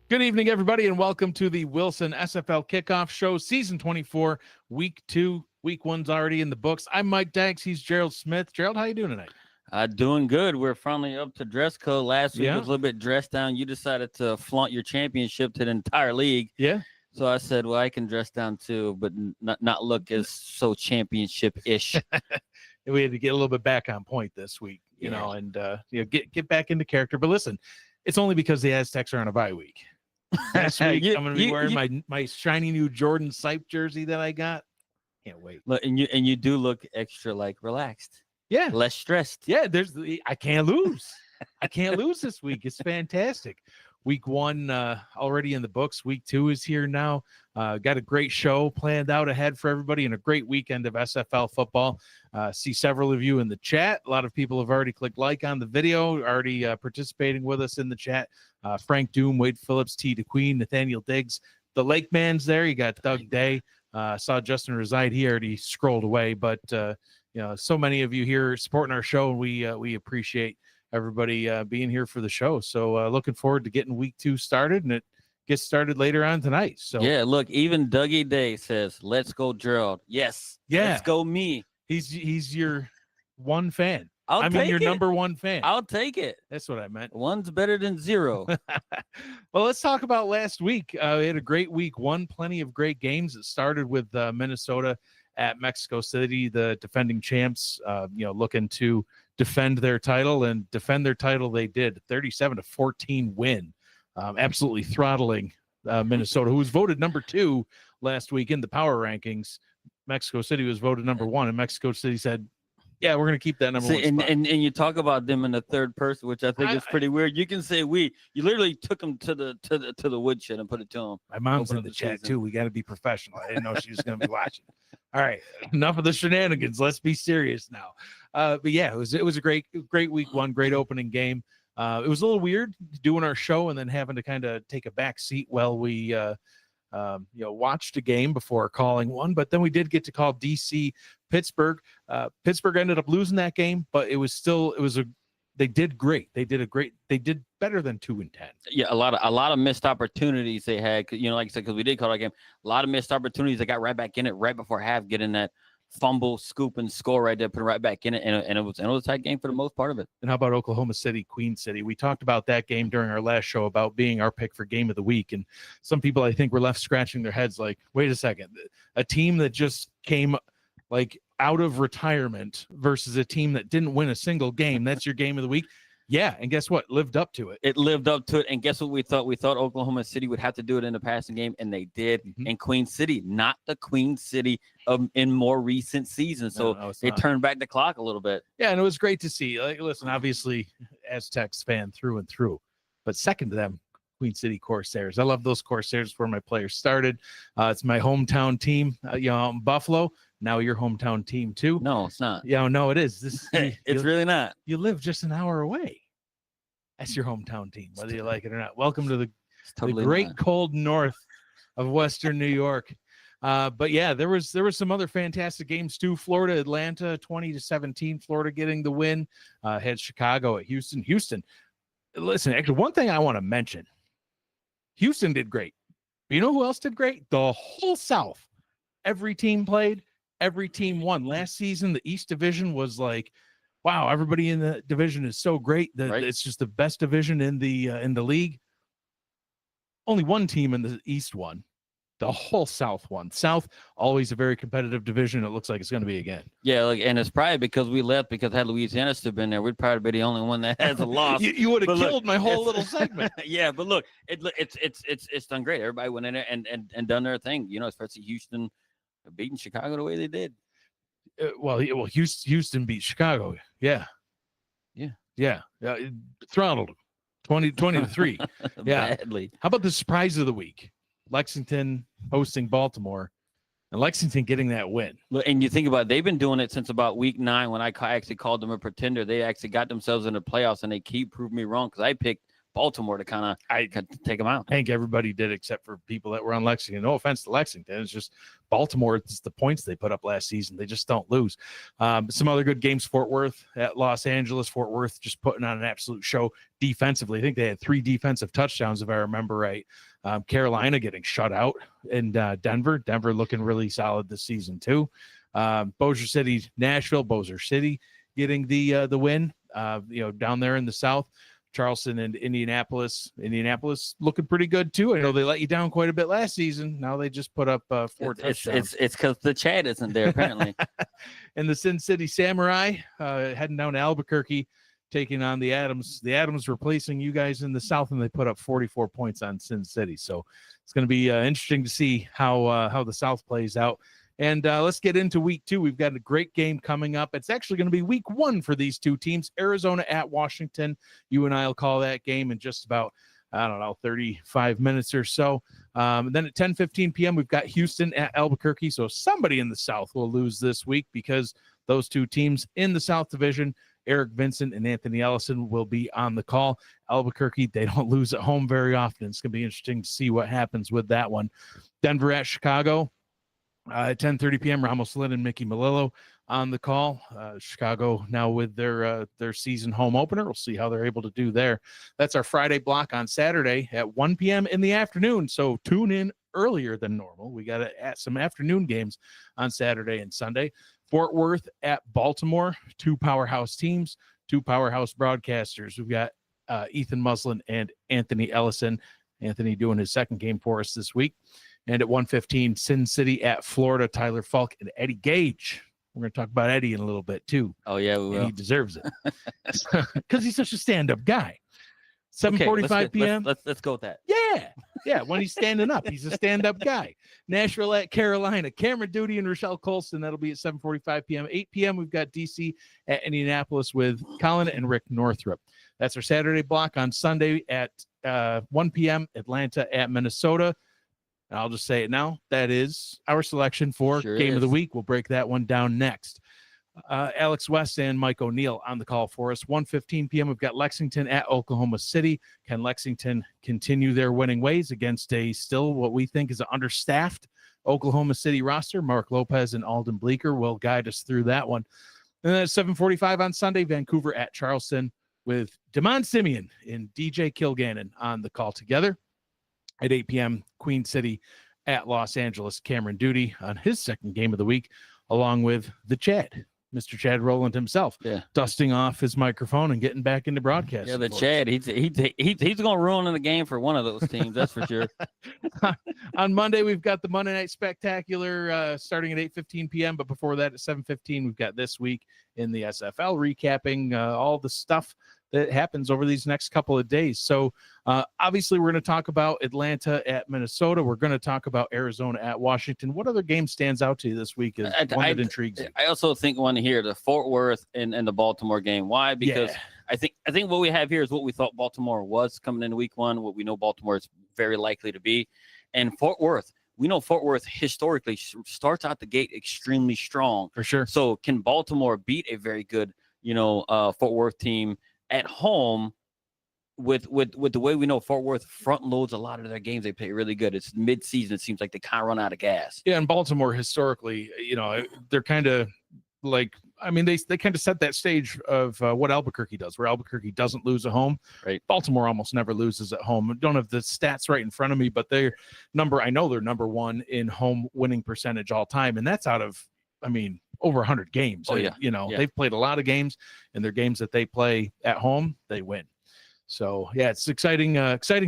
Good evening, everybody, and welcome to the Wilson SFL Kickoff Show, Season 24, Week 2. Week 1's already in the books. I'm Mike Dykes. He's Gerald Smith. Gerald, how you doing tonight? Doing good. We're finally up to dress code. Last week Yeah. was a little bit dressed down. You decided to flaunt your championship to the entire league. Yeah. So I said, well, I can dress down too, but not look as so championship-ish. We had to get a little bit back on point this week, you know, and get back into character. But listen, it's only because the Aztecs are on a bye week. Last week, I'm going to be wearing my shiny new Jordan Sipe jersey that I got. Can't wait. Look, and you do look extra relaxed. Yeah, less stressed. Yeah, I can't lose. I can't lose this week. It's fantastic. Week 1 already in the books. Week 2 is here now. Got a great show planned out ahead for everybody and a great weekend of SFL football. See several of you in the chat. A lot of people have already clicked like on the video, already participating with us in the chat. Frank Doom, Wade Phillips, T. DeQueen, Nathaniel Diggs. The Lake Man's there. You got Doug Day. Saw Justin Reside. He already scrolled away, but so many of you here supporting our show, and we appreciate everybody being here for the show. So looking forward to getting week 2 started, and it gets started later on tonight. So yeah, look, even Dougie Day says, "Let's go, Gerald." Yes, yeah, let's go, me. He's your one fan. I mean, your number one fan. I'll take it. That's what I meant. One's better than 0. Well, let's talk about last week. We had a great week 1, plenty of great games. It started with Minnesota at Mexico City, the defending champs, looking to defend their title, and defend their title they did. 37-14 win, absolutely throttling Minnesota, who was voted number 2 last week in the power rankings. Mexico City was voted number 1, and Mexico City said, yeah, we're going to keep that number 1 spot. And you talk about them in the third person, which I think is pretty weird. You can say we. You literally took them to the woodshed and put it to them. My mom's in the chat too. We got to be professional. I didn't know she was going to be watching. All right, enough of the shenanigans. Let's be serious now. But yeah, it was a great week 1, great opening game. It was a little weird doing our show and then having to kind of take a back seat while we watched a game before calling one, but then we did get to call DC Pittsburgh. Pittsburgh ended up losing that game, but they did great. They did better than 2-10. Yeah, a lot of missed opportunities they had. Like I said, because we did call that game, a lot of missed opportunities. They got right back in it right before half, getting that fumble, scoop, and score right there, put it right back in it, and it was a tight game for the most part of it. And how about Oklahoma City, Queen City? We talked about that game during our last show about being our pick for game of the week, and some people I think were left scratching their heads like, wait a second, a team that just came out of retirement versus a team that didn't win a single game, that's your game of the week? Yeah, and guess what? Lived up to it. It lived up to it, and guess what we thought? We thought Oklahoma City would have to do it in the passing game, and they did. Mm-hmm. And Queen City, not the Queen City in more recent seasons, so they turned back the clock a little bit. Yeah, and it was great to see. Listen, obviously, Aztecs fan through and through, but second to them, Queen City Corsairs. I love those Corsairs where my players started. It's my hometown team, in Buffalo. Now your hometown team too. No, it's not. Yeah, no, it is. It's really not. You live just an hour away. That's your hometown team, whether you like it or not. Welcome to the great cold north of Western New York. But yeah, there was some other fantastic games too. Florida, Atlanta, 20-17. Florida getting the win. Had Chicago at Houston. Houston. Listen, actually, one thing I want to mention. Houston did great. But you know who else did great? The whole South. Every team played. Every team won. Last season, the East Division was like, wow, everybody in the division is so great that it's just the best division in the league. Only one team in the East won. The whole South won. South, always a very competitive division. It looks like it's going to be again. Yeah, and it's probably because we left, because had Louisiana still been there, we'd probably be the only one that has a loss. you would have killed my whole little segment. Yeah, but look, it's done great. Everybody went in there and done their thing. Especially Houston beating Chicago the way they did. Houston beat Chicago. Yeah. Throttled them 20-3. Yeah. Badly. How about the surprise of the week? Lexington hosting Baltimore, and Lexington getting that win. Look, and you think about it, they've been doing it since about week 9 when I actually called them a pretender. They actually got themselves in the playoffs, and they keep proving me wrong because I picked Baltimore to kind of take them out. I think everybody did except for people that were on Lexington. No offense to Lexington. It's just Baltimore. It's the points they put up last season. They just don't lose. Some other good games, Fort Worth at Los Angeles. Fort Worth just putting on an absolute show defensively. I think they had 3 defensive touchdowns, if I remember right. Carolina getting shut out, and Denver looking really solid this season too. Bossier City, Nashville, Bossier City getting the win. Down there in the South. Charleston and Indianapolis looking pretty good too. I know they let you down quite a bit last season. Now they just put up 4 touchdowns. It's because the Chad isn't there apparently. And the Sin City Samurai heading down to Albuquerque, taking on the Adams. The Adams replacing you guys in the South, and they put up 44 points on Sin City. So it's going to be interesting to see how the South plays out. And let's get into week 2. We've got a great game coming up. It's actually going to be week 1 for these 2 teams. Arizona at Washington. You and I will call that game in just about, 35 minutes or so. And then at 10:15 p.m., we've got Houston at Albuquerque. So somebody in the South will lose this week because those 2 teams in the South Division, Eric Vincent and Anthony Ellison, will be on the call. Albuquerque, they don't lose at home very often. It's going to be interesting to see what happens with that one. Denver at Chicago. At 10:30 p.m., Ramos Lynn and Mickey Melillo on the call. Chicago now with their season home opener. We'll see how they're able to do there. That's our Friday block. On Saturday at 1 p.m. in the afternoon. So tune in earlier than normal. We got some afternoon games on Saturday and Sunday. Fort Worth at Baltimore. 2 powerhouse teams, 2 powerhouse broadcasters. We've got Ethan Muslin and Anthony Ellison. Anthony doing his second game for us this week. And at 1:15, Sin City at Florida, Tyler Falk and Eddie Gage. We're going to talk about Eddie in a little bit, too. Oh, yeah, we will. He deserves it. Because he's such a stand-up guy. 7:45 p.m. Let's go with that. Yeah, when he's standing up, he's a stand-up guy. Nashville at Carolina. Cameron Duty and Rochelle Colston. That'll be at 7:45 p.m. 8 p.m., we've got DC at Indianapolis with Colin and Rick Northrup. That's our Saturday block. On Sunday at 1 p.m., Atlanta at Minnesota. And I'll just say it now. That is our selection for Game of the Week. We'll break that one down next. Alex West and Mike O'Neill on the call for us. 1:15 p.m. We've got Lexington at Oklahoma City. Can Lexington continue their winning ways against a still what we think is an understaffed Oklahoma City roster? Mark Lopez and Alden Bleeker will guide us through that one. And then at 7:45 on Sunday, Vancouver at Charleston with Damon Simeon and DJ Kilgannon on the call together. At 8 p.m., Queen City at Los Angeles. Cameron Duty on his second game of the week, along with the Chad, Mr. Chad Rowland himself, dusting off his microphone and getting back into broadcasting. Yeah, the Chad, he's going to ruin the game for one of those teams, that's for sure. On Monday, we've got the Monday Night Spectacular starting at 8:15 p.m., but before that at 7:15, we've got This Week in the SFL, recapping all the stuff that happens over these next couple of days. So obviously we're going to talk about Atlanta at Minnesota. We're going to talk about Arizona at Washington. What other game stands out to you this week as one that intrigues you? I also think one here, the Fort Worth and the Baltimore game. Why? Because I think what we have here is what we thought Baltimore was coming into week 1, what we know Baltimore is very likely to be. And Fort Worth, we know Fort Worth historically starts out the gate extremely strong. For sure. So can Baltimore beat a very good, Fort Worth team at home with the way we know Fort Worth front loads a lot of their games? They play really good. It's mid-season. It seems like they kind of run out of gas. Yeah, and Baltimore historically, they're kind of like, they kind of set that stage of what Albuquerque does, where Albuquerque doesn't lose at home. Right. Baltimore almost never loses at home. I don't have the stats right in front of me, but they're number 1 in home winning percentage all time. And that's out of, over 100 games. Oh, yeah. They've played a lot of games, and their games that they play at home, they win. So, yeah, it's exciting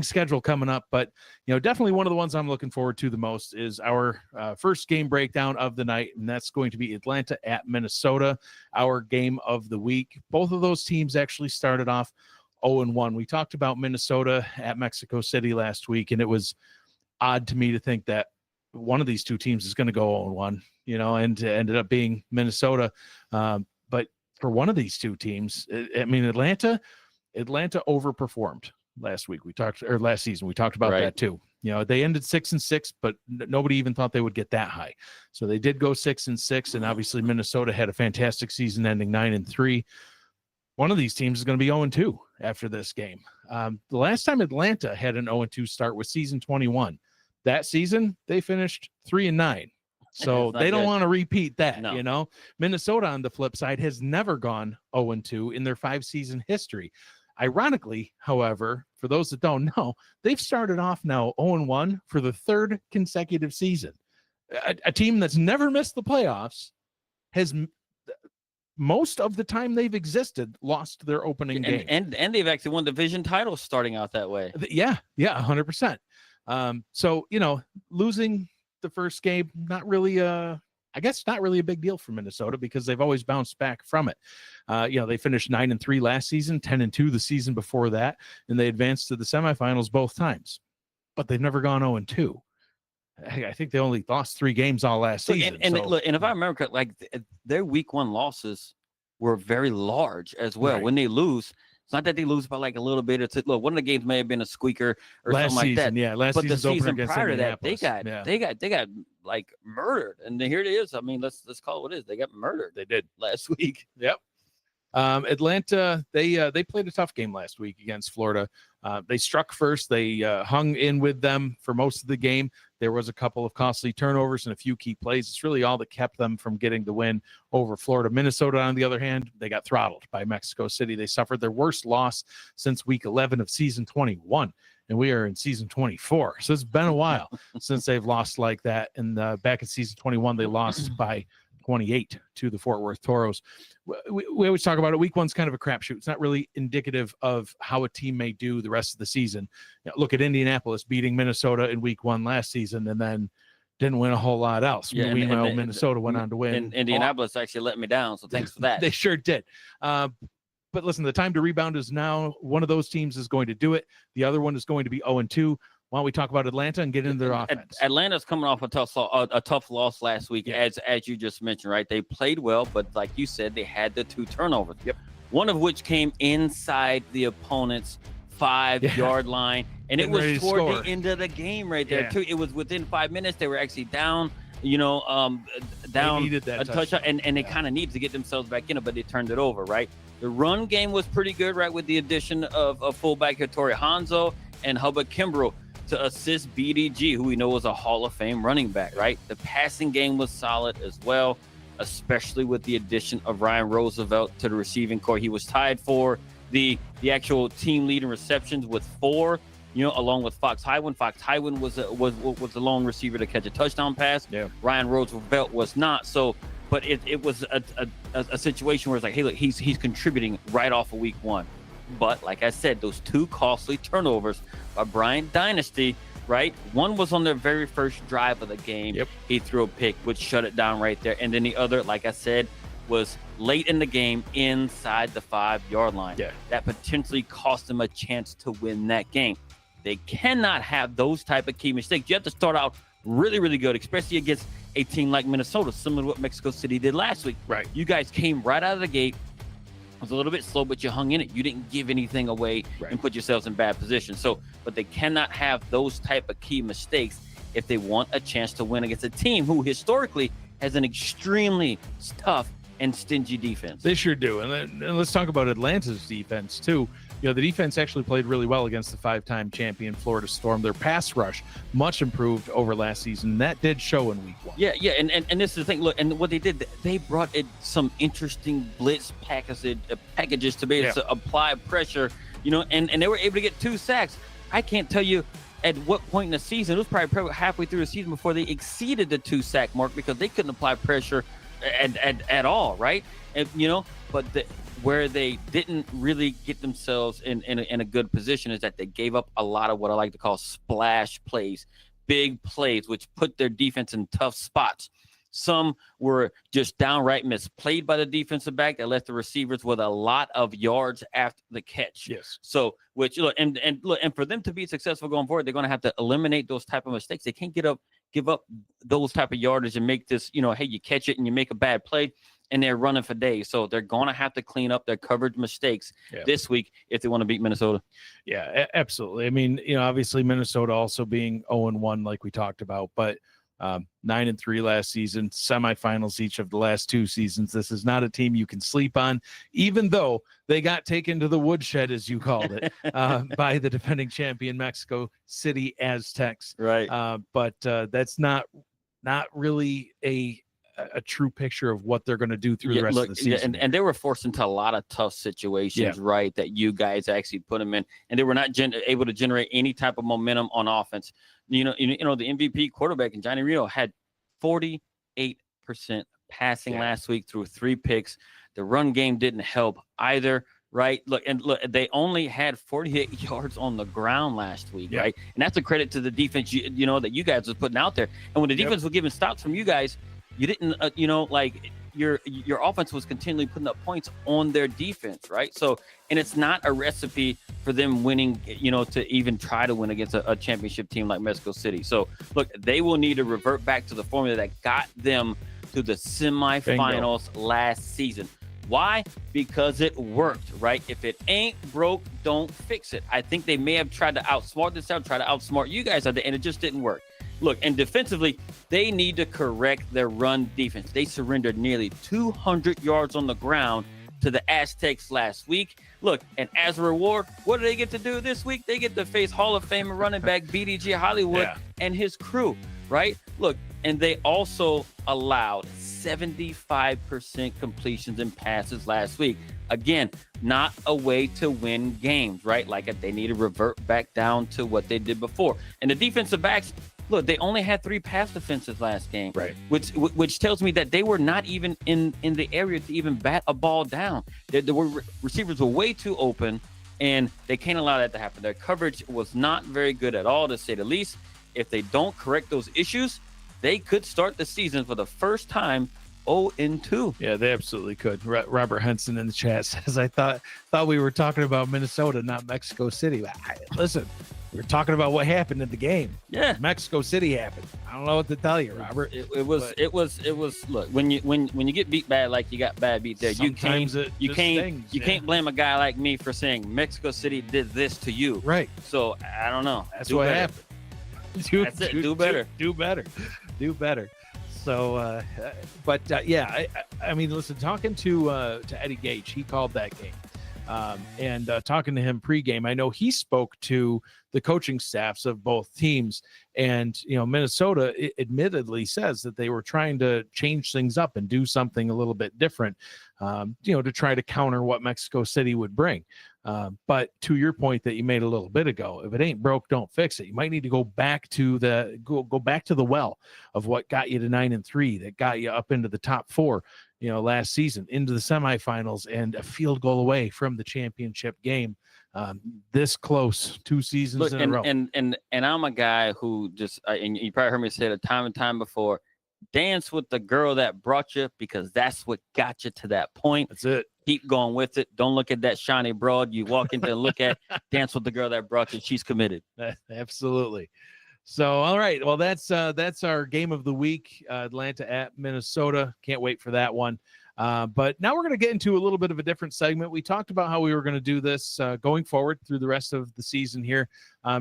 schedule coming up. But, definitely one of the ones I'm looking forward to the most is our first game breakdown of the night, and that's going to be Atlanta at Minnesota, our game of the week. Both of those teams actually started off 0-1. We talked about Minnesota at Mexico City last week, and it was odd to me to think that one of these 2 teams is going to go 0-1, and ended up being Minnesota. But for one of these 2 teams, Atlanta overperformed last season. We talked about that too. They ended 6-6, but nobody even thought they would get that high. So they did go 6-6, and obviously Minnesota had a fantastic season ending 9-3. one of these teams is going to be 0-2 after this game. The last time Atlanta had an 0-2 start was season 21. That season, they finished 3-9. So they don't want to repeat that, No. you know. Minnesota, on the flip side, has never gone 0-2 in their 5-season history. Ironically, however, for those that don't know, they've started off now 0-1 for the third consecutive season. A team that's never missed the playoffs has, most of the time they've existed, lost their opening game. And they've actually won division titles starting out that way. Yeah, 100%. So, you know, losing the first game, not really a big deal for Minnesota because they've always bounced back from it. You know, they finished 9-3 last season, 10-2 the season before that, and they advanced to the semifinals both times. But they've never gone 0-2. I think they only lost 3 games all last season. And if I remember correctly, like their week 1 losses were very large as well. Right. When they lose, it's not that they lose by like a little bit. It's look, one of the games may have been a squeaker or last something season, like that. Yeah, last but the season prior to that, they got like murdered. And here it is. I mean, let's call it what it is. They got murdered. They did last week. Yep. Atlanta, they played a tough game last week against Florida. They struck first. They hung in with them for most of the game. There was a couple of costly turnovers and a few key plays. It's really all that kept them from getting the win over Florida. Minnesota, on the other hand, they got throttled by Mexico City. They suffered their worst loss since week 11 of season 21, and we are in season 24. So it's been a while since they've lost like that. And back in season 21, they lost by 28 to the Fort Worth Toros. We always talk about it. Week 1's kind of a crapshoot. It's not really indicative of how a team may do the rest of the season. You know, look at Indianapolis beating Minnesota in week 1 last season and then didn't win a whole lot else. Yeah, Meanwhile, Minnesota went on to win. And Indianapolis actually let me down, so thanks for that. They sure did. But listen, the time to rebound is now. One of those teams is going to do it. The other one is going to be 0-2. Why don't we talk about Atlanta and get into their offense? Atlanta's coming off a tough loss last week, as you just mentioned, right? They played well, but like you said, they had the 2 turnovers. Yep. One of which came inside the opponent's 5-yard line, and it was toward the end of the game right there, too. It was within 5 minutes. They were actually down, down a touchdown, and they kind of needed to get themselves back in it, but they turned it over, right? The run game was pretty good, right, with the addition of fullback Hitori Hanzo and Hubba Kimbrough to assist BDG, who we know is a Hall of Fame running back, right? The passing game was solid as well, especially with the addition of Ryan Roosevelt to the receiving corps. He was tied for the actual team lead in receptions with 4, along with Fox Highwind. Fox Highwind was the lone receiver to catch a touchdown pass. Yeah. Ryan Roosevelt was not. So, but it was a situation where it's like, hey, look, he's contributing right off of week 1. But like I said, those 2 costly turnovers by Bryant Dynasty, right? One was on their very first drive of the game. Yep. He threw a pick, which shut it down right there. And then the other, like I said, was late in the game inside the 5-yard line. Yeah. That potentially cost them a chance to win that game. They cannot have those type of key mistakes. You have to start out really, really good, especially against a team like Minnesota, similar to what Mexico City did last week. Right. You guys came right out of the gate. It was a little bit slow, but you hung in it. You didn't give anything away and put yourselves in bad position. So, but they cannot have those type of key mistakes if they want a chance to win against a team who historically has an extremely tough and stingy defense. They sure do. And let's talk about Atlanta's defense too. The defense actually played really well against the 5-time champion Florida Storm. Their pass rush much improved over last season. That did show in week 1. Yeah, and this is the thing. Look, and what they did, they brought in some interesting blitz packages to be able to apply pressure, and they were able to get 2 sacks. I can't tell you at what point in the season. It was probably halfway through the season before they exceeded the 2-sack mark because they couldn't apply pressure at all, right? And but where they didn't really get themselves in a good position is that they gave up a lot of what I like to call splash plays, big plays, which put their defense in tough spots. Some were just downright misplayed by the defensive back that left the receivers with a lot of yards after the catch. Yes. So, and for them to be successful going forward, they're going to have to eliminate those type of mistakes. They can't give up those type of yardage and make this, hey, you catch it and you make a bad play and they're running for days. So they're going to have to clean up their coverage mistakes this week if they want to beat Minnesota. Yeah, absolutely. I mean, obviously Minnesota also being 0-1 like we talked about, but 9-3 last season, semifinals each of the last 2 seasons. This is not a team you can sleep on, even though they got taken to the woodshed, as you called it, by the defending champion Mexico City Aztecs. Right. But that's not really a true picture of what they're going to do through the rest of the season. And they were forced into a lot of tough situations, right, that you guys actually put them in, and they were not able to generate any type of momentum on offense. The MVP quarterback in Johnny Reno had 48% passing last week through 3 picks. The run game didn't help either. Right. Look, they only had 48 yards on the ground last week. Right. And that's a credit to the defense, that you guys was putting out there. And when the defense was giving stops from you guys, you didn't, your offense was continually putting up points on their defense. Right. So, and it's not a recipe for them winning, to even try to win against a championship team like Mexico City. So, look, they will need to revert back to the formula that got them to the semifinals last season. Why? Because it worked, right? If it ain't broke, don't fix it. I think they may have tried to outsmart this out, try to outsmart you guys out there, and it just didn't work. Look, and defensively, they need to correct their run defense. They surrendered nearly 200 yards on the ground to the Aztecs last week. Look, and as a reward, what do they get to do this week? They get to face Hall of Famer running back BDG Hollywood and his crew, right? Look, and they also allowed 75% completions and passes last week. Again, not a way to win games, right? Like they need to revert back down to what they did before. And the defensive backs, look, they only had 3 pass defenses last game, right? Which tells me that they were not even in the area to even bat a ball down. The receivers were way too open, and they can't allow that to happen. Their coverage was not very good at all, to say the least. If they don't correct those issues, they could start the season for the first time 0-2. Yeah, they absolutely could. Robert Henson in the chat says, I thought we were talking about Minnesota, not Mexico City. Listen, we're talking about what happened in the game. Yeah, Mexico City happened. I don't know what to tell you, Robert. It was. Look, when you get beat bad like you got bad beat there, you can't blame a guy like me for saying Mexico City did this to you. Right. So I don't know. That's what happened. Do better. Do better. So, I mean, listen, talking to Eddie Gage, he called that game, and talking to him pregame, I know he spoke to the coaching staffs of both teams, and Minnesota admittedly says that they were trying to change things up and do something a little bit different, to try to counter what Mexico City would bring. But to your point that you made a little bit ago, if it ain't broke, don't fix it. You might need to go back to the well of what got you to 9-3, that got you up into the top 4, last season, into the semifinals, and a field goal away from the championship game. This close, 2 seasons in a row. And I'm a guy who just, and you probably heard me say it time and time before, dance with the girl that brought you, because that's what got you to that point. That's it. Keep going with it. Don't look at that shiny broad you walk into and look at. Dance with the girl that brought you. She's committed. Absolutely. So, all right. Well, that's our game of the week. Atlanta at Minnesota. Can't wait for that one. But now we're going to get into a little bit of a different segment. We talked about how we were going to do this going forward through the rest of the season here,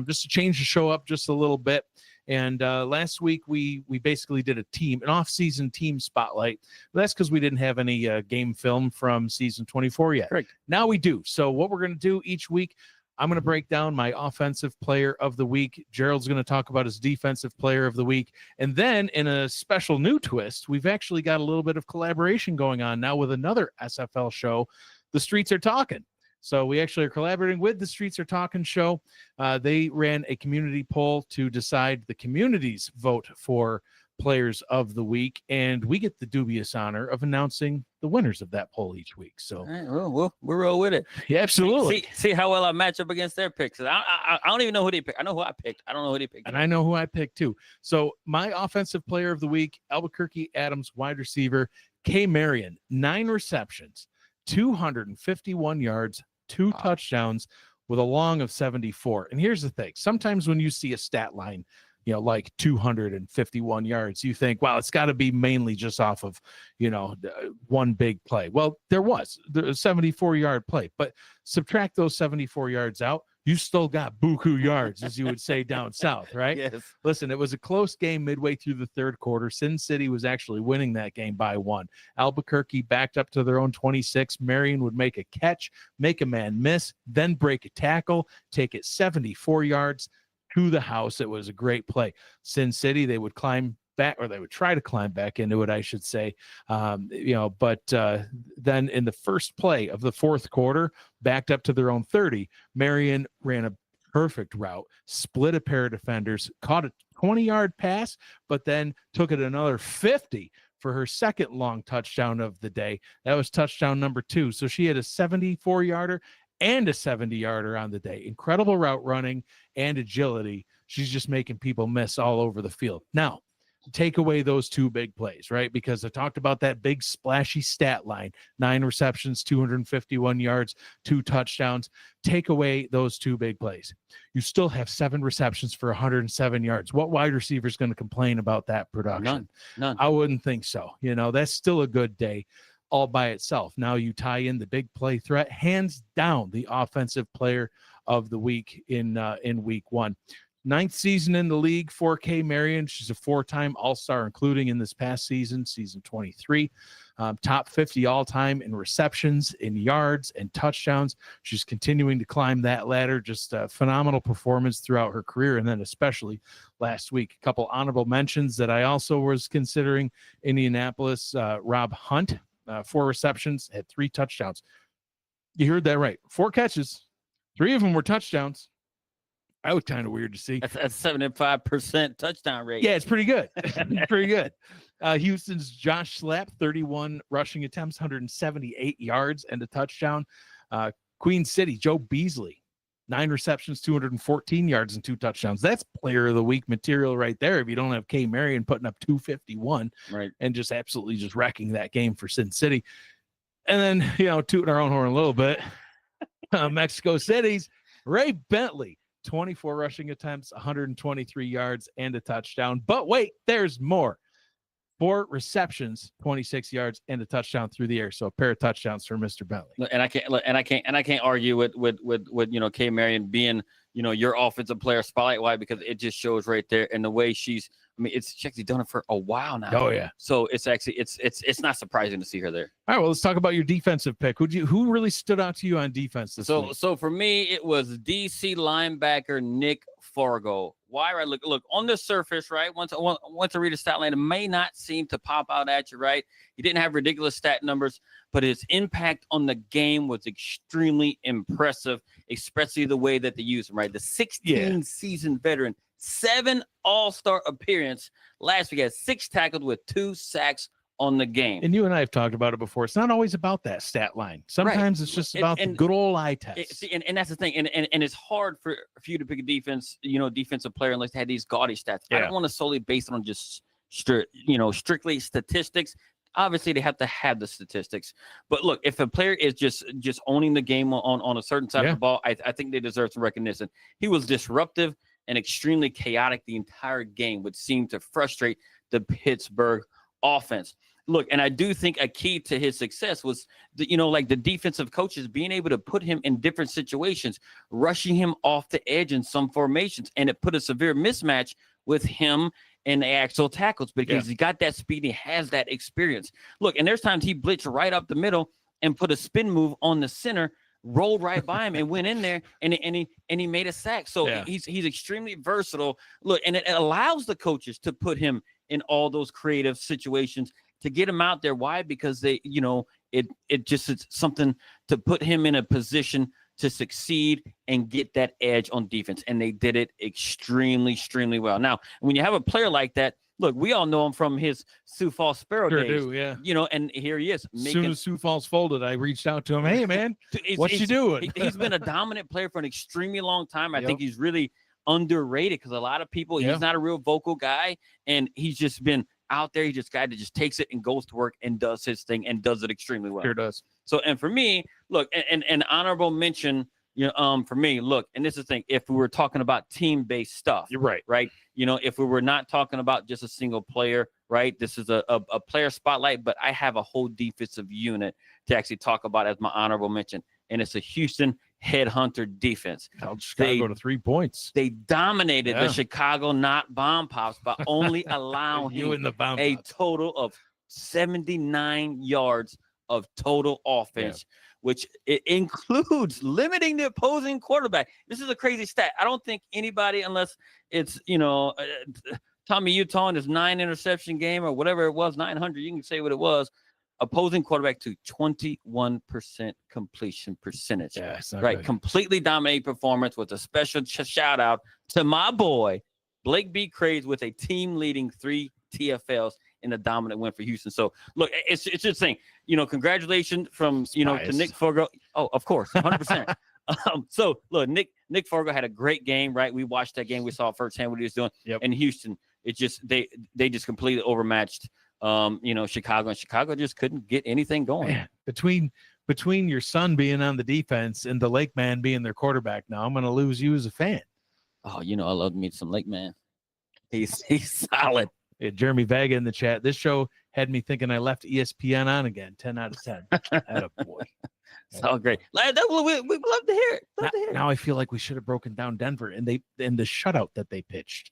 just to change the show up just a little bit. And last week we basically did an off-season team spotlight. That's because we didn't have any game film from season 24 yet. Correct. Now we do. So what we're going to do each week, I'm going to break down my offensive player of the week. Gerald's going to talk about his defensive player of the week. And then in a special new twist, we've actually got a little bit of collaboration going on now with another SFL show, The Streets Are Talking. So we actually are collaborating with the Streets Are Talking show. They ran a community poll to decide the community's vote for players of the week, and we get the dubious honor of announcing the winners of that poll each week. So all right, well, we'll roll with it. Yeah, absolutely. See how well I match up against their picks. I don't even know who they picked. I know who I picked. I don't know who they picked. And I know who I picked too. So my offensive player of the week, Albuquerque Adams, wide receiver, K. Marion, 9 receptions, 251 yards, 2 touchdowns with a long of 74. And here's the thing. Sometimes when you see a stat line, like 251 yards, you think, wow, it's got to be mainly just off of, one big play. Well, there was the 74-yard play, but subtract those 74 yards out, you still got buku yards, as you would say down south, right? Yes. Listen, it was a close game midway through the third quarter. Sin City was actually winning that game by 1. Albuquerque backed up to their own 26. Marion would make a catch, make a man miss, then break a tackle, take it 74 yards to the house. It was a great play. Sin City, they would climb back, or they would try to climb back into it, I should say. But then in the first play of the fourth quarter, backed up to their own 30, Marion ran a perfect route, split a pair of defenders, caught a 20-yard pass, but then took it another 50 for her second long touchdown of the day. That was touchdown number 2. So she had a 74-yarder and a 70-yarder on the day. Incredible route running and agility. She's just making people miss all over the field. Now, take away those 2 big plays, right? Because I talked about that big splashy stat line, 9 receptions, 251 yards, 2 touchdowns. Take away those 2 big plays. You still have 7 receptions for 107 yards. What wide receiver is going to complain about that production? None. I wouldn't think so. That's still a good day all by itself. Now you tie in the big play threat, hands down the offensive player of the week in week 1. 9th season in the league for Kay Marion. She's a 4-time All-Star, including in this past season 23. Top 50 all-time in receptions, in yards, and touchdowns. She's continuing to climb that ladder. Just a phenomenal performance throughout her career, and then especially last week. A couple honorable mentions that I also was considering. Indianapolis, Rob Hunt, 4 receptions, had 3 touchdowns. You heard that right. 4 catches. 3 of them were touchdowns. That was kind of weird to see. That's 75% touchdown rate. Yeah, it's pretty good. Pretty good. Houston's Josh Slapp, 31 rushing attempts, 178 yards, and a touchdown. Queen City, Joe Beasley, 9 receptions, 214 yards, and 2 touchdowns. That's player of the week material right there. If you don't have Kay Marion putting up 251, right, and just absolutely just wrecking that game for Sin City. And then, tooting our own horn a little bit, Mexico City's Ray Bentley, 24 rushing attempts, 123 yards, and a touchdown. But wait, there's more. 4 receptions, 26 yards, and a touchdown through the air. So a pair of touchdowns for Mr. Bentley. And I can't argue with Kay Marion being your offensive player spotlight. Why? Because it just shows right there, and the way she's actually done it for a while now. Oh yeah. So it's actually it's not surprising to see her there. All right, well, let's talk about your defensive pick. Who really stood out to you on defense this week? So for me, it was DC linebacker Nick Fargo. Why? Right? Look on the surface, right? Once I read a stat line, it may not seem to pop out at you, right? He didn't have ridiculous stat numbers, but his impact on the game was extremely impressive, especially the way that they used him, right? The 16-season veteran, 7 All-Star appearance last week, had 6 tackles with 2 sacks on the game. And you and I have talked about it before. It's not always about that stat line. Sometimes it's just about the good old eye test. And that's the thing. And it's hard for you to pick a defensive player unless they had these gaudy stats. Yeah. I don't want to solely base it on just strictly statistics. Obviously, they have to have the statistics. But look, if a player is just owning the game on a certain side of the ball, I think they deserve some recognition. He was disruptive and extremely chaotic the entire game, which seemed to frustrate the Pittsburgh offense. Look, and I do think a key to his success was, the defensive coaches being able to put him in different situations, rushing him off the edge in some formations, and it put a severe mismatch with him and the actual tackles because he got that speed, he has that experience. Look, and there's times he blitzed right up the middle and put a spin move on the center, rolled right by him and went in there and he made a sack. So he's extremely versatile. Look, and it allows the coaches to put him in all those creative situations to get him out there. Why? Because they, it just is something to put him in a position to succeed and get that edge on defense. And they did it extremely well. Now, when you have a player like that, look, we all know him from his Sioux Falls Sparrow days. Do, yeah. And here he is. As soon as Sioux Falls folded, I reached out to him. Hey, man, what you doing? He's been a dominant player for an extremely long time. I think he's really underrated because a lot of people, he's not a real vocal guy, and he's just been out there. He's just a guy that just takes it and goes to work and does his thing and does it extremely well. Sure does. So, and for me, look, and honorable mention, for me, look, and this is the thing, if we were talking about team-based stuff, you're right. If we were not talking about just a single player, right, this is a player spotlight, but I have a whole defensive unit to actually talk about as my honorable mention, and it's a Houston headhunter defense. Held Chicago to 3 points. They dominated the Chicago not bomb pops by only allowing a total of 79 yards of total offense, which it includes limiting the opposing quarterback. This is a crazy stat. I don't think anybody, unless it's, Tommy Utah in his 9 interception game or whatever it was, 900, you can say what it was, opposing quarterback to 21% completion percentage. Yeah, it's not right. good. Completely dominating performance with a special shout out to my boy, Blake B. Craze, with a team leading 3 TFLs in a dominant win for Houston. So look, it's just saying, congratulations from, to Nick Forgo. Oh, of course, 100%. So look, Nick Forgo had a great game, right? We watched that game. We saw firsthand what he was doing. In Houston. It just, they just completely overmatched, Chicago, and Chicago just couldn't get anything going. Man, between your son being on the defense and the Lake Man being their quarterback, now I'm going to lose you as a fan. Oh, I love to meet some Lake Man. He's solid. Jeremy Vega in the chat. This show had me thinking I left ESPN on again. 10 out of 10. Attaboy. It's all great. We love to hear it. Now I feel like we should have broken down Denver and the shutout that they pitched.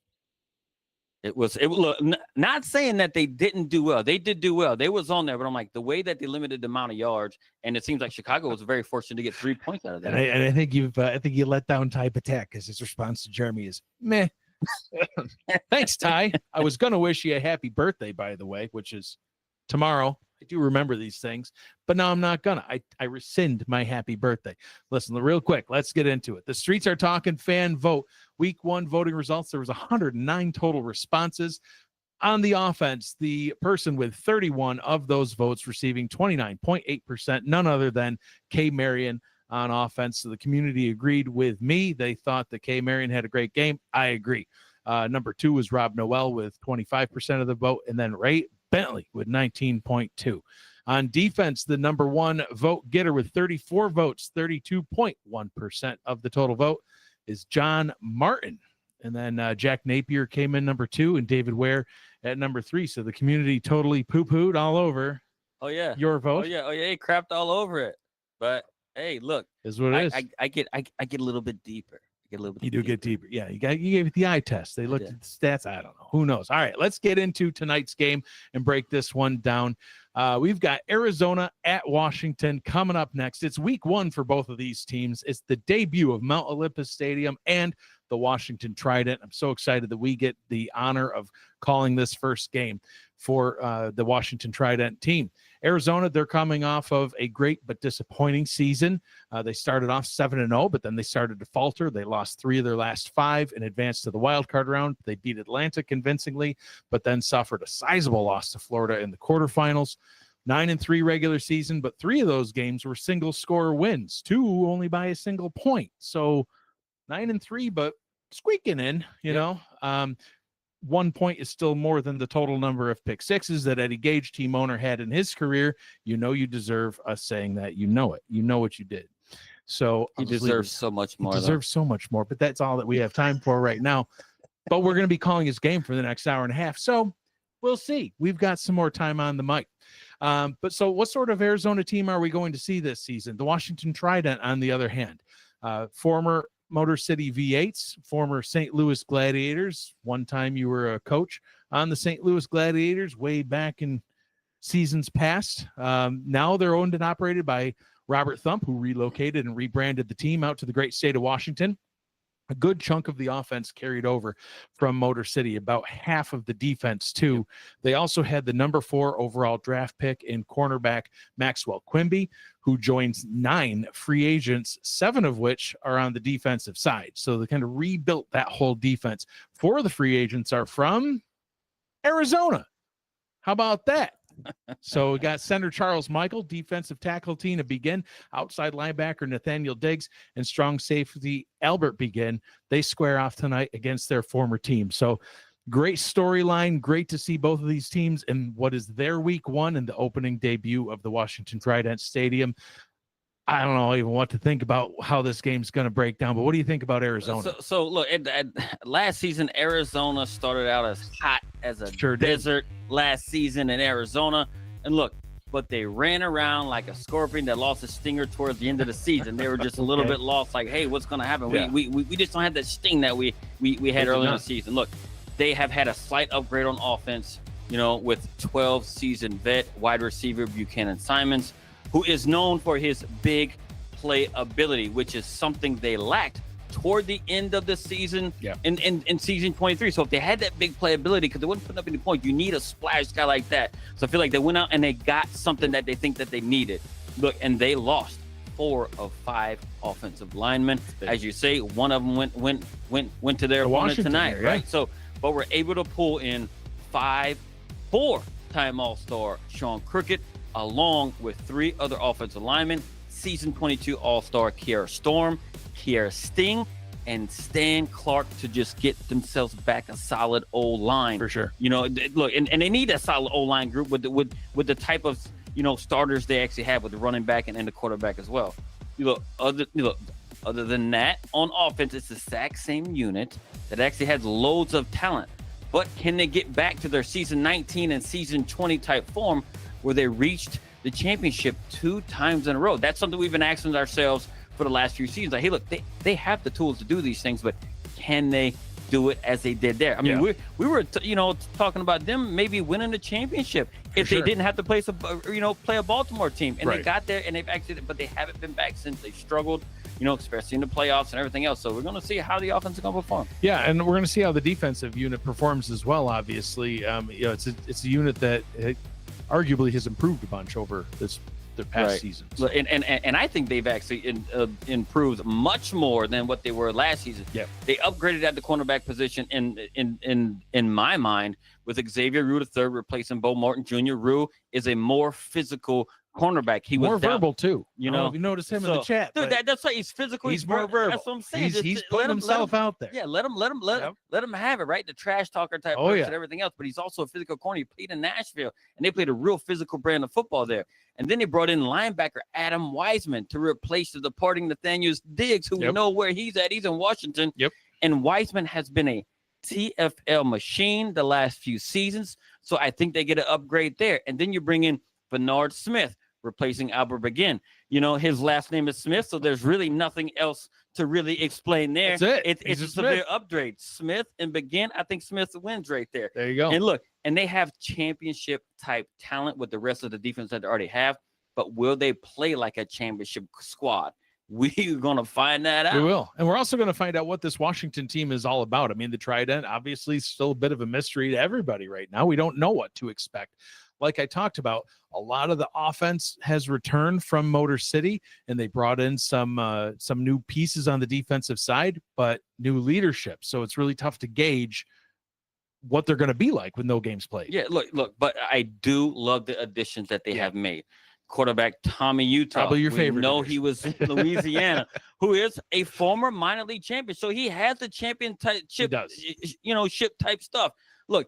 It look, not saying that they didn't do well. They did do well. They was on there, but I'm like, the way that they limited the amount of yards, and it seems like Chicago was very fortunate to get 3 points out of that. And I think you let down Ty Patek, because his response to Jeremy is meh. Thanks, Ty. I was gonna wish you a happy birthday, by the way, which is tomorrow. I do remember these things, but now I'm not gonna. I rescind my happy birthday. Listen, real quick, let's get into it. The Streets Are Talking fan vote. Week 1 voting results. There was 109 total responses. On the offense, the person with 31 of those votes receiving 29.8%, none other than K. Marion on offense. So the community agreed with me. They thought that K. Marion had a great game. I agree. Number 2 was Rob Noel with 25% of the vote, and then Ray Bentley with 19.2. On defense, the number 1 vote getter with 34 votes, 32.1% of the total vote, is John Martin. And then Jack Napier came in number 2 and David Ware at number 3. So the community totally poo-pooed all over your vote. Oh, yeah. He crapped all over it. But, hey, look. Is what it is. I get a little bit deeper. You do get deeper. Yeah, you gave it the eye test. They looked at the stats. I don't know. Who knows? All right, let's get into tonight's game and break this one down. We've got Arizona at Washington coming up next. It's week 1 for both of these teams. It's the debut of Mount Olympus Stadium and the Washington Trident. I'm so excited that we get the honor of calling this first game for the Washington Trident team. Arizona, they're coming off of a great but disappointing season. They started off 7-0, but then they started to falter. They lost 3 of their last 5 and advanced to the wild card round. They beat Atlanta convincingly, but then suffered a sizable loss to Florida in the quarterfinals. 9-3 regular season, but 3 of those games were single score wins, 2 only by a single point. So 9-3, but squeaking in, you know. 1 point is still more than the total number of pick sixes that Eddie Gage, team owner, had in his career. You deserve us saying that. You know it. You know what you did. So he deserves so much more. He deserves so much more, but that's all that we have time for right now. But we're going to be calling his game for the next hour and a half. So we'll see. We've got some more time on the mic. But so what sort of Arizona team are we going to see this season? The Washington Trident, on the other hand, former Motor City V8s, former St. Louis Gladiators. One time you were a coach on the St. Louis Gladiators way back in seasons past. Now they're owned and operated by Robert Thump, who relocated and rebranded the team out to the great state of Washington. A good chunk of the offense carried over from Motor City, about half of the defense too. Yep. They also had the number 4 overall draft pick in cornerback Maxwell Quimby, who joins 9 free agents, 7 of which are on the defensive side. So they kind of rebuilt that whole defense. 4 of the free agents are from Arizona. How about that? So we got center Charles Michael, defensive tackle Tina Begin, outside linebacker Nathaniel Diggs, and strong safety Albert Begin. They square off tonight against their former team. So great storyline. Great to see both of these teams in what is their week 1 and the opening debut of the Washington Trident Stadium. I don't know even what to think about how this game's going to break down, but what do you think about Arizona? So look, last season, Arizona started out as hot as a desert last season in Arizona. And look, but they ran around like a scorpion that lost a stinger towards the end of the season. They were just a little bit lost, like, hey, what's going to happen? Yeah. We just don't have that sting that we had early in the season. Look, they have had a slight upgrade on offense, with 12 season vet wide receiver Buchanan Simons, who is known for his big play ability, which is something they lacked toward the end of the season in season 23. So if they had that big playability, because they wouldn't put up any points, you need a splash guy like that. So I feel like they went out and they got something that they think that they needed. Look, and they lost 4 of 5 offensive linemen. As you say, one of them went to their opponent tonight, right? So, but we're able to pull in 4-time All-Star Sean Crooked, along with 3 other offensive linemen, season 22 All-Star Kiara Storm, Kiara Sting, and Stan Clark, to just get themselves back a solid O-line. For sure. Look, and they need a solid O-line group with the type of, starters they actually have with the running back and the quarterback as well. Other than that, on offense, it's the exact same unit that actually has loads of talent. But can they get back to their season 19 and season 20 type form where they reached the championship 2 times in a row? That's something we've been asking ourselves for the last few seasons. Like, hey, look, they have the tools to do these things, but can they do it as they did there? I mean, we were talking about them maybe winning the championship if they didn't have to play a Baltimore team, and they got there, and they've actually, but they haven't been back since. They struggled, especially in the playoffs and everything else. So we're going to see how the offense is going to perform. Yeah, and we're going to see how the defensive unit performs as well. Obviously, it's a unit that arguably has improved a bunch over the past seasons. And I think they've actually improved much more than what they were last season. Yeah. They upgraded at the cornerback position in my mind with Xavier Rue III replacing Bo Martin Jr. Rue is a more physical cornerback. He was more verbal too. You noticed him in the chat. Dude, that's why he's physical. He's more verbal. That's what I'm saying. He's putting himself out there. Yeah, let him have it, right? The trash talker type person and everything else. But he's also a physical corner. He played in Nashville, and they played a real physical brand of football there. And then they brought in linebacker Adam Wiseman to replace the departing Nathaniel Diggs, who we know where he's at. He's in Washington. Yep. And Wiseman has been a TFL machine the last few seasons. So I think they get an upgrade there. And then you bring in Bernard Smith, replacing Albert Begin. His last name is Smith, so there's really nothing else to really explain there. That's it. It's a severe upgrade. Smith and Begin, I think Smith wins right there. There you go. And look, and they have championship type talent with the rest of the defense that they already have, but will they play like a championship squad? We're going to find that out. We will. And we're also going to find out what this Washington team is all about. I mean, the Trident, obviously, still a bit of a mystery to everybody right now. We don't know what to expect. Like I talked about, a lot of the offense has returned from Motor City, and they brought in some new pieces on the defensive side, but new leadership. So it's really tough to gauge what they're going to be like with no games played. Yeah, look, but I do love the additions that they have made. Quarterback Tommy Utah, probably your favorite. No, he was in Louisiana, who is a former minor league champion, so he has the champion type ship type stuff. Look.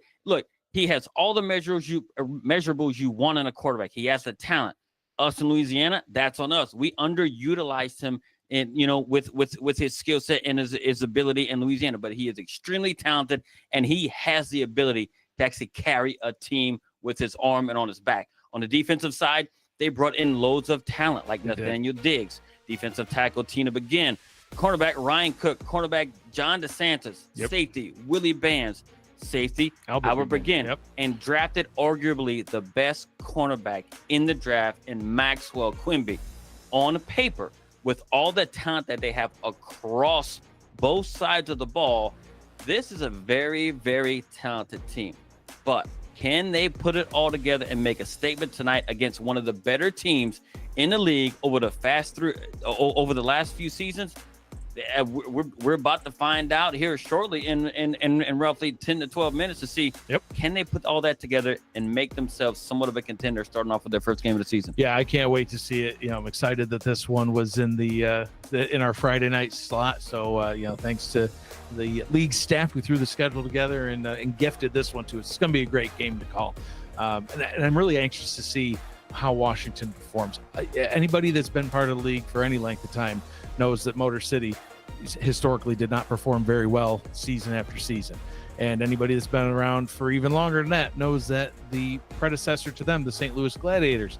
He has all the measurables you want in a quarterback. He has the talent. Us in Louisiana, that's on us. We underutilized him with his skill set and his ability in Louisiana, but he is extremely talented, and he has the ability to actually carry a team with his arm and on his back. On the defensive side, they brought in loads of talent like Nathaniel Diggs, defensive tackle Tina Begin, cornerback Ryan Cook, cornerback John DeSantis, safety Willie Bands, safety Albert Begin, and drafted arguably the best cornerback in the draft in Maxwell Quimby. On paper, with all the talent that they have across both sides of the ball, this is a very, very talented team. But can they put it all together and make a statement tonight against one of the better teams in the league over the last few seasons? We're about to find out here shortly in roughly 10 to 12 minutes to see can they put all that together and make themselves somewhat of a contender starting off with their first game of the season. Yeah, I can't wait to see it. I'm excited that this one was in in our Friday night slot. So thanks to the league staff, we threw the schedule together and gifted this one to us. It's going to be a great game to call, and I'm really anxious to see how Washington performs. Anybody that's been part of the league for any length of time knows that Motor City historically did not perform very well season after season. And anybody that's been around for even longer than that knows that the predecessor to them, the St. Louis Gladiators,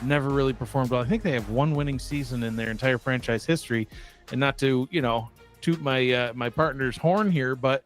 never really performed well. I think they have one winning season in their entire franchise history. And not to, toot my partner's horn here, but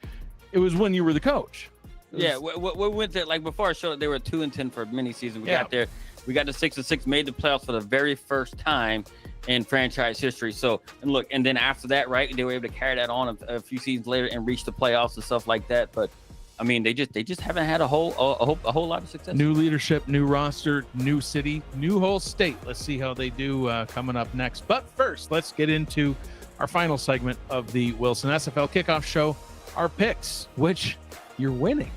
it was when you were the coach. We went there like before our show. They were 2-10 for many seasons. We got there. We got to 6-6, made the playoffs for the very first time in franchise history. So, and then after that, right, they were able to carry that on a few seasons later and reach the playoffs and stuff like that. But I mean, they just haven't had a whole lot of success. New leadership, new roster, new city, new whole state. Let's see how they do coming up next. But first, let's get into our final segment of the Wilson SFL Kickoff Show, our picks, which you're winning.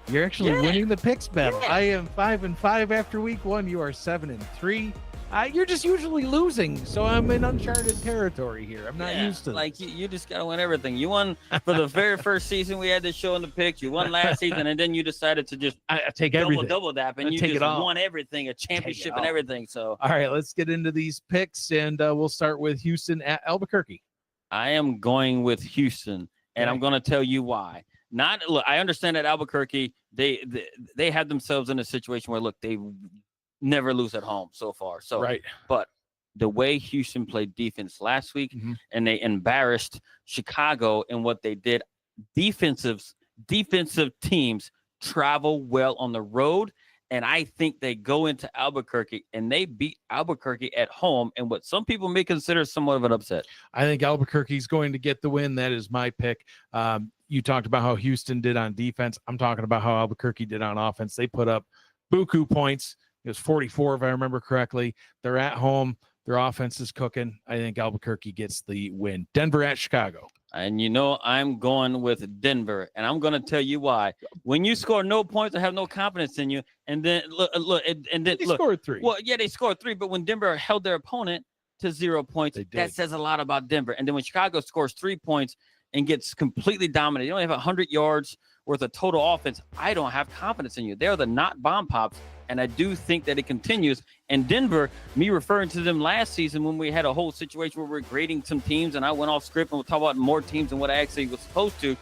You're actually winning the picks battle. I am 5-5 after week 1. You are 7-3. You're just usually losing, so I'm in uncharted territory here. I'm not used to this. Like you just gotta win everything. You won for the very first season we had this show in the picks. You won last season, and then you decided to just take everything, double that, and you just won everything, a championship and everything. So all right, let's get into these picks, and we'll start with Houston at Albuquerque. I am going with Houston, and I'm going to tell you why. Look, I understand that Albuquerque, they had themselves in a situation where, look, they never lose at home so far. So, right. But the way Houston played defense last week, and they embarrassed Chicago in what they did, defensive teams travel well on the road. And I think they go into Albuquerque and they beat Albuquerque at home in what some people may consider somewhat of an upset. I think Albuquerque's going to get the win. That is my pick. You talked about how Houston did on defense. I'm talking about how Albuquerque did on offense. They put up buku points. It was 44, if I remember correctly. They're at home. Their offense is cooking. I think Albuquerque gets the win. Denver at Chicago. And I'm going with Denver, and I'm going to tell you why. When you score no points, I have no confidence in you. And then they scored 3. Well, yeah, they scored 3, but when Denver held their opponent to 0 points, that says a lot about Denver. And then when Chicago scores 3 points and gets completely dominated, you only have 100 yards worth of total offense. I don't have confidence in you. They're the not bomb pops. And I do think that it continues. And Denver, me referring to them last season when we had a whole situation where we were grading some teams and I went off script and we'll talk about more teams than what I actually was supposed to,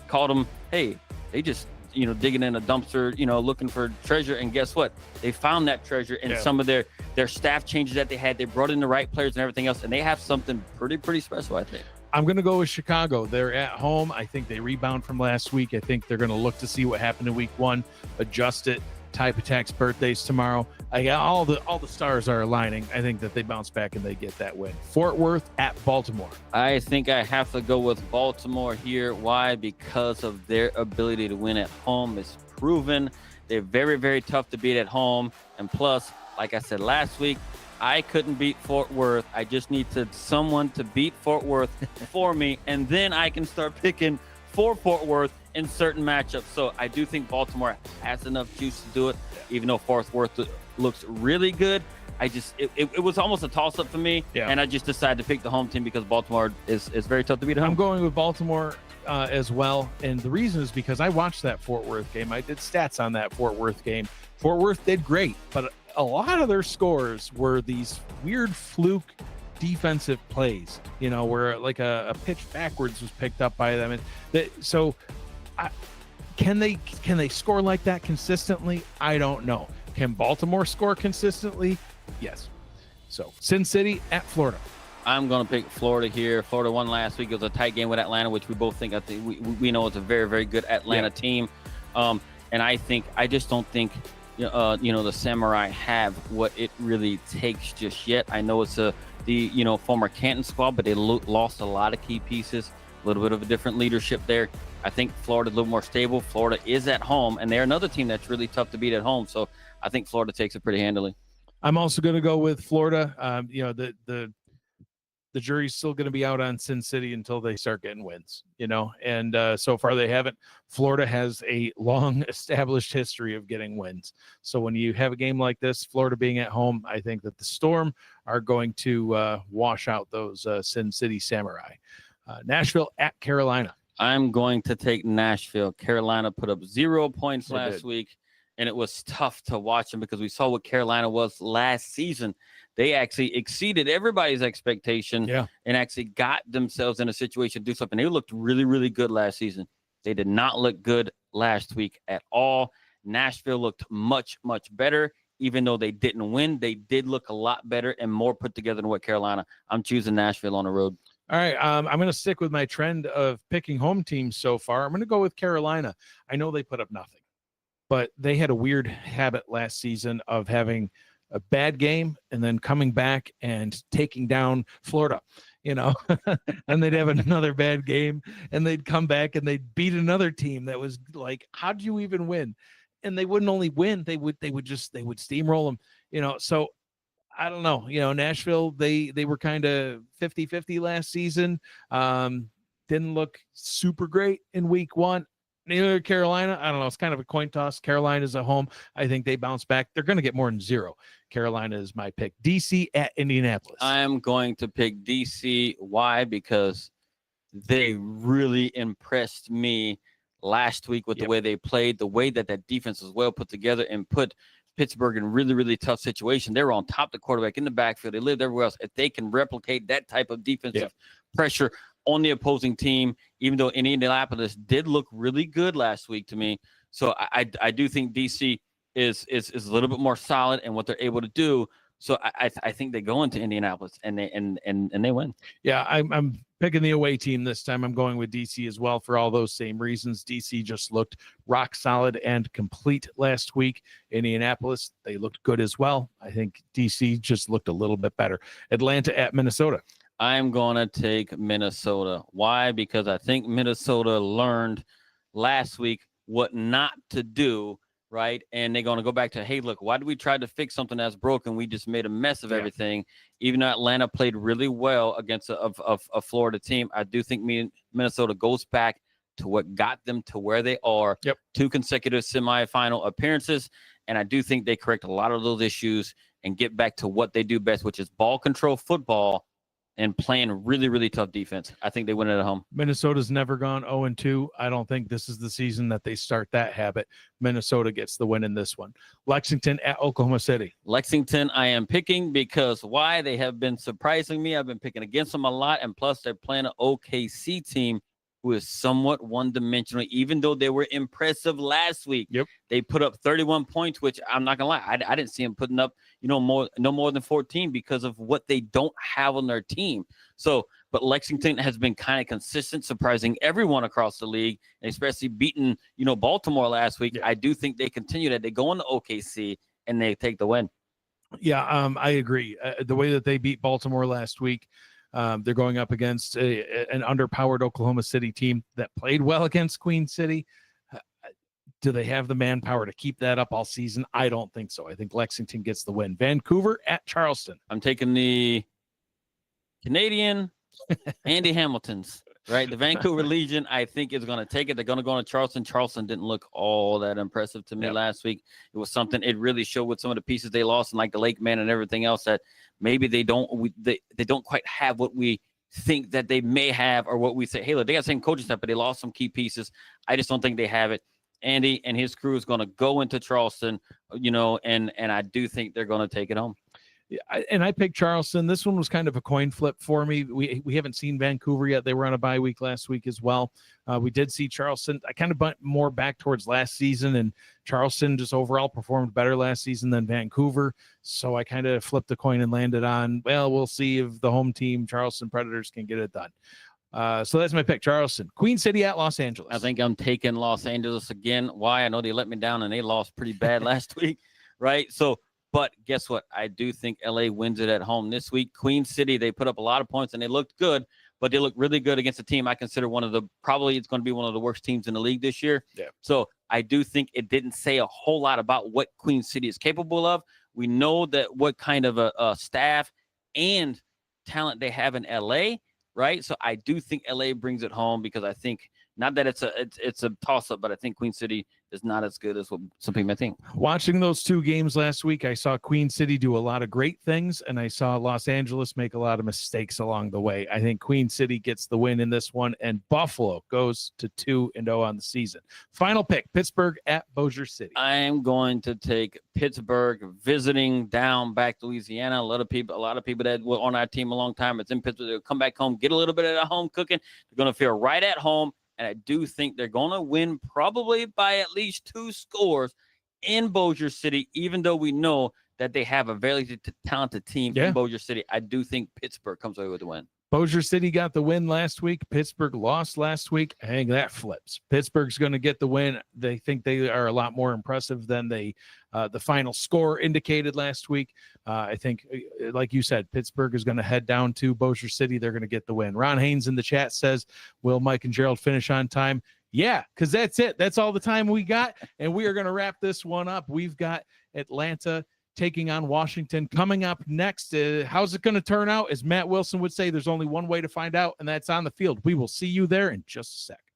called them, hey, they just, digging in a dumpster, looking for treasure. And guess what? They found that treasure in some of their staff changes that they had. They brought in the right players and everything else. And they have something pretty special, I think. I'm going to go with Chicago. They're at home. I think they rebound from last week. I think they're going to look to see what happened in week 1, adjust it. Type Attack's birthday's tomorrow. I got all the stars are aligning. I think that they bounce back and they get that win. Fort Worth at Baltimore. I think I have to go with Baltimore here. Why? Because of their ability to win at home is proven. They're very, very tough to beat at home. And plus, like I said last week, I couldn't beat Fort Worth. I just need someone to beat Fort Worth for me, and then I can start picking for Fort Worth in certain matchups. So I do think Baltimore has enough juice to do it, even though Fort Worth looks really good. It was almost a toss-up for me, and I just decided to pick the home team because Baltimore is very tough to beat at home. I'm going with Baltimore as well, and the reason is because I watched that Fort Worth game. I did stats on that Fort Worth game. Fort Worth did great, but a lot of their scores were these weird fluke defensive plays, where like a pitch backwards was picked up by them. And can they score like that consistently? I don't know. Can Baltimore score consistently? Yes. So Sin City at Florida. I'm going to pick Florida here. Florida won last week. It was a tight game with Atlanta, which we both think, I think we know it's a very, very good Atlanta team. And I just don't think, the Samurai have what it really takes just yet. I know it's the former Canton squad, but they lost a lot of key pieces, a little bit of a different leadership there. I think Florida's a little more stable. Florida is at home, and they're another team that's really tough to beat at home. So I think Florida takes it pretty handily. I'm also going to go with Florida. The jury's still going to be out on Sin City until they start getting wins, and so far they haven't. Florida has a long established history of getting wins. So when you have a game like this, Florida being at home, I think that the Storm are going to wash out those Sin City Samurai. Nashville at Carolina. I'm going to take Nashville. Carolina put up 0 points last week, and it was tough to watch them because we saw what Carolina was last season. They actually exceeded everybody's expectation and actually got themselves in a situation to do something. They looked really, really good last season. They did not look good last week at all. Nashville looked much, much better. Even though they didn't win, they did look a lot better and more put together than what Carolina. I'm choosing Nashville on the road. All right, I'm going to stick with my trend of picking home teams so far. I'm going to go with Carolina. I know they put up nothing, but they had a weird habit last season of having a bad game and then coming back and taking down Florida, and they'd have another bad game and they'd come back and they'd beat another team that was like, how do you even win? And they wouldn't only win, they would steamroll them, so I don't know, Nashville, they were kind of 50-50 last season. Didn't look super great in week one. Neither Carolina. I don't know. It's kind of a coin toss. Carolina's at home. I think they bounce back. They're going to get more than 0. Carolina is my pick. DC at Indianapolis. I'm going to pick DC. Why? Because they really impressed me last week with the way they played, the way that defense was well put together and put Pittsburgh in really, really tough situation. They were on top of the quarterback in the backfield. They lived everywhere else. If they can replicate that type of defensive pressure on the opposing team, even though Indianapolis did look really good last week to me. So I do think DC is a little bit more solid in what they're able to do. So I think they go into Indianapolis and they win. Yeah, I'm picking the away team this time. I'm going with DC as well for all those same reasons. DC just looked rock solid and complete last week. Indianapolis, they looked good as well. I think DC just looked a little bit better. Atlanta at Minnesota. I'm going to take Minnesota. Why? Because I think Minnesota learned last week what not to do, right? And they're going to go back to, hey, look, why did we try to fix something that's broken? We just made a mess of everything. Even though Atlanta played really well against a Florida team, I do think Minnesota goes back to what got them to where they are. 2 consecutive semifinal appearances. And I do think they correct a lot of those issues and get back to what they do best, which is ball control football and playing really, really tough defense. I think they win it at home. Minnesota's never gone 0-2. I don't think this is the season that they start that habit. Minnesota gets the win in this one. Lexington at Oklahoma City. Lexington I am picking because why? They have been surprising me. I've been picking against them a lot, and plus they're playing an OKC team who is somewhat one-dimensional, even though they were impressive last week. They put up 31 points, which I'm not going to lie, I didn't see them putting up, no more than 14 because of what they don't have on their team. So, but Lexington has been kind of consistent, surprising everyone across the league, and especially beating, Baltimore last week. I do think they continue that. They go into OKC and they take the win. Yeah, I agree. The way that they beat Baltimore last week, they're going up against an underpowered Oklahoma City team that played well against Queen City. Do they have the manpower to keep that up all season? I don't think so. I think Lexington gets the win. Vancouver at Charleston. I'm taking the Canadian Andy Hamiltons, right? The Vancouver Legion, I think, is going to take it. They're going to go into Charleston. Charleston didn't look all that impressive to me last week. It was something it really showed with some of the pieces they lost, and like the Lake Man and everything else, that maybe they don't quite have what we think that they may have, or what we say, hey, look, they got the same coaching staff, but they lost some key pieces. I just don't think they have it. Andy and his crew is going to go into Charleston, and I do think they're going to take it home. And I picked Charleston. This one was kind of a coin flip for me. We haven't seen Vancouver yet. They were on a bye week last week as well. We did see Charleston. I kind of went more back towards last season, and Charleston just overall performed better last season than Vancouver. So I kind of flipped the coin and landed on, well, we'll see if the home team, Charleston Predators, can get it done. So that's my pick, Charleston. Queen City at Los Angeles. I think I'm taking Los Angeles again. Why? I know they let me down and they lost pretty bad last week, right? So, but guess what? I do think LA wins it at home this week. Queen City, they put up a lot of points and they looked good, but they look really good against a team I consider probably it's going to be one of the worst teams in the league this year. So I do think it didn't say a whole lot about what Queen City is capable of. We know that what kind of a staff and talent they have in LA. Right. So I do think LA brings it home because I think not that it's a toss up, but I think Queen City is not as good as what some people may think. Watching those 2 games last week, I saw Queen City do a lot of great things, and I saw Los Angeles make a lot of mistakes along the way. I think Queen City gets the win in this one, and Buffalo goes to 2-0 on the season. Final pick, Pittsburgh at Bossier City. I am going to take Pittsburgh visiting down back to Louisiana. A lot of people that were on our team a long time, it's in Pittsburgh. They'll come back home, get a little bit of the home cooking. They're going to feel right at home. And I do think they're going to win probably by at least 2 scores in Bossier City, even though we know that they have a very talented team in Bossier City. I do think Pittsburgh comes away with the win. Bossier City got the win last week. Pittsburgh lost last week. I think that flips. Pittsburgh's going to get the win. They think they are a lot more impressive than the final score indicated last week. I think, like you said, Pittsburgh is going to head down to Bossier City. They're going to get the win. Ron Haynes in the chat says, will Mike and Gerald finish on time? Yeah, because that's it. That's all the time we got, and we are going to wrap this one up. We've got Atlanta taking on Washington coming up next. How's it going to turn out? As Matt Wilson would say, there's only one way to find out, and that's on the field. We will see you there in just a sec.